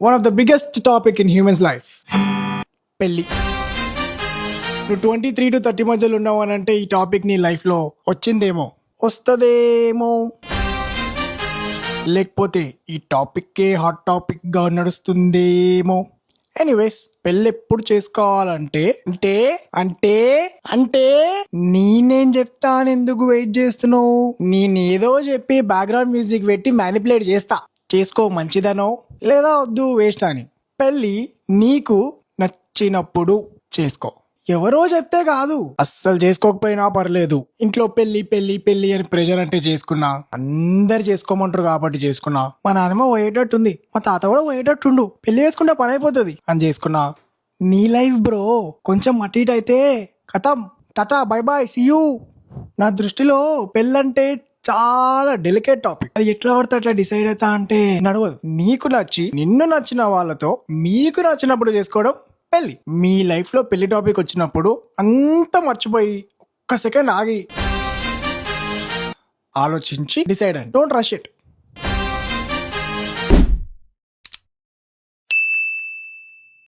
One of the biggest topic in humans life, పెళ్ళి. నువ్వు 23 to 30 మధ్యలో ఉన్నావు అని అంటే ఈ టాపిక్ నీ లైఫ్లో వచ్చిందేమో, వస్తుందేమో, లేకపోతే ఈ టాపిక్కే హాట్ టాపిక్గా నడుస్తుందేమో. ఎనీవేస్, పెళ్ళి ఎప్పుడు చేసుకోవాలంటే అంటే అంటే అంటే నేనేం చెప్తాను, ఎందుకు వెయిట్ చేస్తున్నావు? నేనేదో చెప్పి బ్యాక్గ్రౌండ్ మ్యూజిక్ పెట్టి మ్యానిపులేట్ చేస్తా. చేసుకో మంచిదనో లేదా వద్దు వేస్ట్ అని. పెళ్ళి నీకు నచ్చినప్పుడు చేసుకో. ఎవరో చెప్తే కాదు, అస్సలు చేసుకోకపోయినా పర్లేదు. ఇంట్లో పెళ్లి పెళ్లి పెళ్లి అని ప్రెషర్ అంటే చేసుకున్నా, అందరు చేసుకోమంటారు కాబట్టి చేసుకున్నా. మా నాన్నమ్మ పోయేటట్టుంది, మా తాత కూడా పోయేటట్టుండు, పెళ్లి చేసుకుంటే పని అయిపోతుంది అని చేసుకున్నా. నీ లైఫ్ బ్రో, కొంచెం అటు ఇటు అయితే కథం, tata bye bye see you. నా దృష్టిలో పెళ్ళంటే చాలా డెలికేట్ టాపిక్. అది ఎట్లా పడితే అట్లా డిసైడ్ అవుతా అంటే నడవదు. నీకు నచ్చి నిన్ను నచ్చిన వాళ్ళతో మీకు నచ్చినప్పుడు చేసుకోవడం పెళ్ళి. మీ లైఫ్ లో పెళ్లి టాపిక్ వచ్చినప్పుడు అంతా మర్చిపోయి ఒక్క సెకండ్ ఆగి ఆలోచించి డిసైడ్ అండి. Don't rush it.